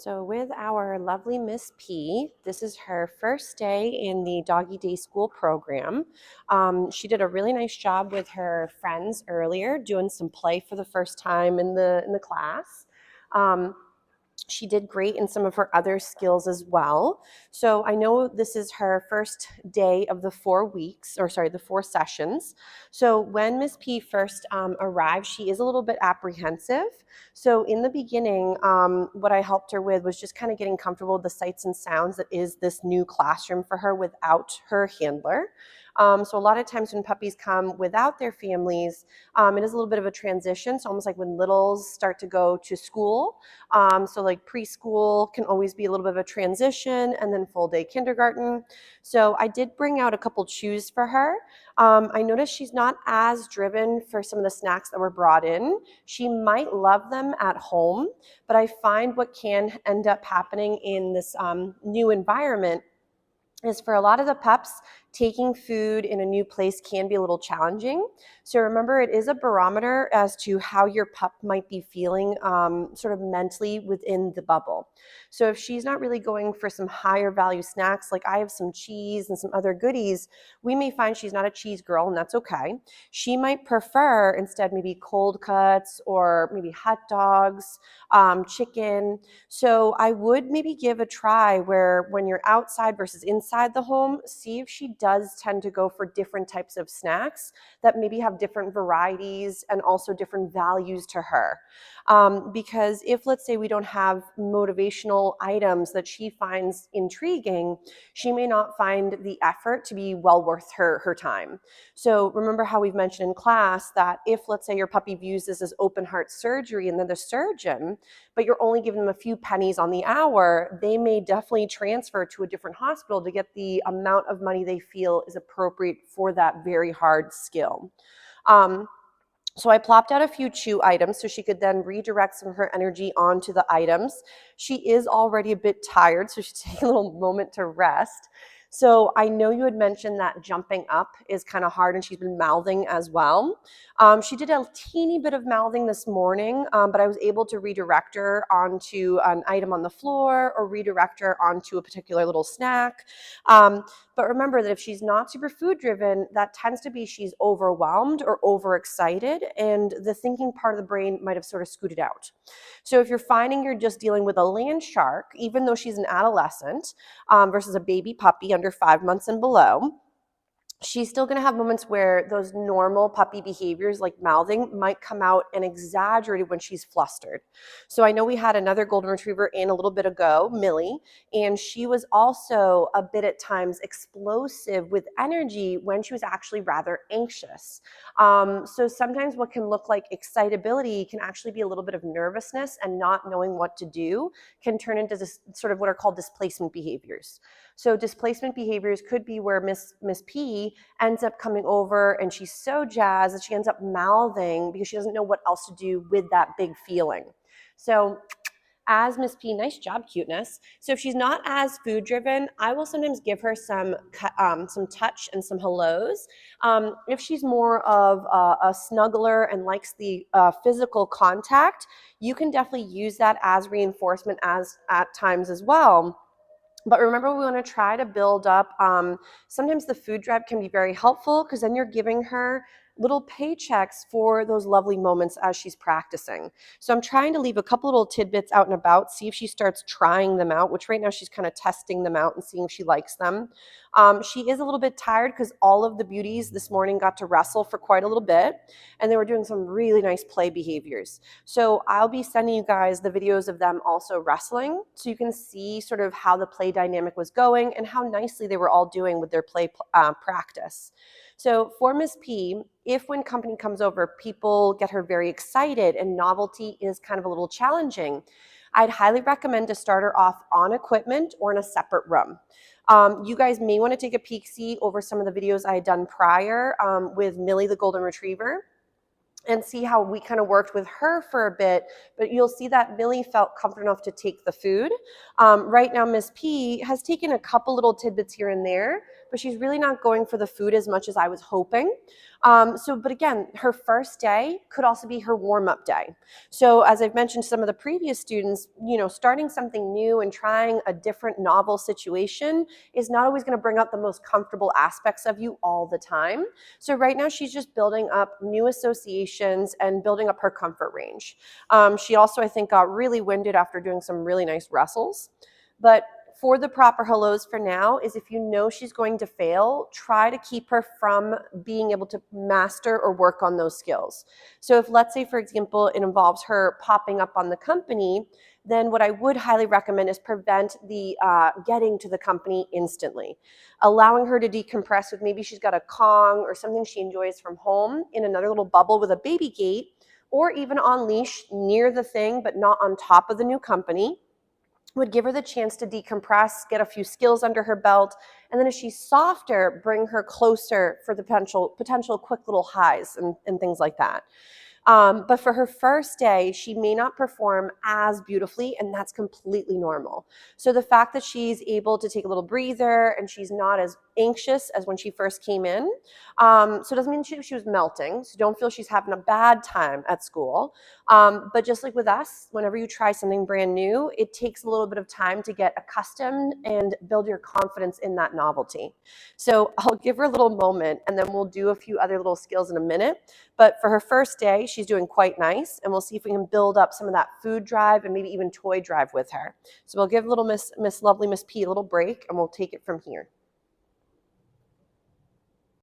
So with our lovely Miss P, this is her first day in the Doggy Day School program. She did a really nice job with her friends earlier, doing some play for the first time in the class. She did great in some of her other skills as well. So I know this is her first day of the 4 weeks, or sorry, the 4 sessions. So when Miss P first arrived, she is a little bit apprehensive. So in the beginning, what I helped her with was just kind of getting comfortable with the sights and sounds that is this new classroom for her without her handler. So a lot of times when puppies come without their families, it is a little bit of a transition. So almost like when littles start to go to school. So like preschool can always be a little bit of a transition, and then full day kindergarten. So I did bring out a couple chews for her. I noticed she's not as driven for some of the snacks that were brought in. She might love them at home, but I find what can end up happening in this new environment is for a lot of the pups, taking food in a new place can be a little challenging. So remember, it is a barometer as to how your pup might be feeling sort of mentally within the bubble. So if she's not really going for some higher value snacks, like I have some cheese and some other goodies, we may find she's not a cheese girl, and that's okay. She might prefer instead maybe cold cuts or maybe hot dogs, chicken. So I would maybe give a try where when you're outside versus inside the home, see if she does tend to go for different types of snacks that maybe have different varieties and also different values to her. Because if, let's say, we don't have motivational items that she finds intriguing, she may not find the effort to be well worth her time. So remember how we've mentioned in class that if, let's say, your puppy views this as open heart surgery and then the surgeon, but you're only giving them a few pennies on the hour, they may definitely transfer to a different hospital to get the amount of money they feel is appropriate for that very hard skill. So I plopped out a few chew items so she could then redirect some of her energy onto the items. She is already a bit tired, so she's taking a little moment to rest. So I know you had mentioned that jumping up is kind of hard, and she's been mouthing as well. She did a teeny bit of mouthing this morning, but I was able to redirect her onto an item on the floor or redirect her onto a particular little snack. But remember that if she's not super food driven, that tends to be she's overwhelmed or overexcited, and the thinking part of the brain might have sort of scooted out. So if you're finding you're just dealing with a land shark, even though she's an adolescent versus a baby puppy under 5 months and below, she's still going to have moments where those normal puppy behaviors like mouthing might come out and exaggerated when she's flustered. So I know we had another golden retriever in a little bit ago, Millie, and she was also a bit at times explosive with energy when she was actually rather anxious. So sometimes what can look like excitability can actually be a little bit of nervousness, and not knowing what to do can turn into this sort of what are called displacement behaviors. So displacement behaviors could be where Miss P ends up coming over and she's so jazzed that she ends up mouthing because she doesn't know what else to do with that big feeling. So as Miss P, nice job, cuteness. So if she's not as food driven, I will sometimes give her some touch and some hellos. If she's more of a snuggler and likes the physical contact, you can definitely use that as reinforcement as at times as well. But remember, we want to try to build up, sometimes the food drive can be very helpful because then you're giving her little paychecks for those lovely moments as she's practicing. So I'm trying to leave a couple little tidbits out and about, see if she starts trying them out, which right now she's kind of testing them out and seeing if she likes them. She is a little bit tired because all of the beauties this morning got to wrestle for quite a little bit, and they were doing some really nice play behaviors. So I'll be sending you guys the videos of them also wrestling so you can see sort of how the play dynamic was going and how nicely they were all doing with their play practice. So for Miss P, if when company comes over, people get her very excited and novelty is kind of a little challenging, I'd highly recommend to start her off on equipment or in a separate room. You guys may want to take a peek-see over some of the videos I had done prior with Millie the Golden Retriever and see how we kind of worked with her for a bit, but you'll see that Millie felt comfortable enough to take the food. Right now, Miss P has taken a couple little tidbits here and there, but she's really not going for the food as much as I was hoping. But again, her first day could also be her warm-up day. So as I've mentioned to some of the previous students, starting something new and trying a different novel situation is not always going to bring out the most comfortable aspects of you all the time. So right now she's just building up new associations and building up her comfort range. She also, I think, got really winded after doing some really nice wrestles. But for the proper hellos for now is if you know she's going to fail, try to keep her from being able to master or work on those skills. So if, let's say, for example, it involves her popping up on the company, then what I would highly recommend is prevent the getting to the company instantly. Allowing her to decompress with, maybe she's got a Kong or something she enjoys from home in another little bubble with a baby gate, or even on leash near the thing but not on top of the new company, would give her the chance to decompress, get a few skills under her belt, and then if she's softer, bring her closer for the potential quick little highs and things like that. But for her first day, she may not perform as beautifully, and that's completely normal. So the fact that she's able to take a little breather and she's not as anxious as when she first came in, so it doesn't mean she was melting. So don't feel she's having a bad time at school. But just like with us, whenever you try something brand new, it takes a little bit of time to get accustomed and build your confidence in that novelty. So I'll give her a little moment, and then we'll do a few other little skills in a minute. But for her first day, she's doing quite nice, and we'll see if we can build up some of that food drive and maybe even toy drive with her. So we'll give little Miss Lovely Miss P a little break, and we'll take it from here.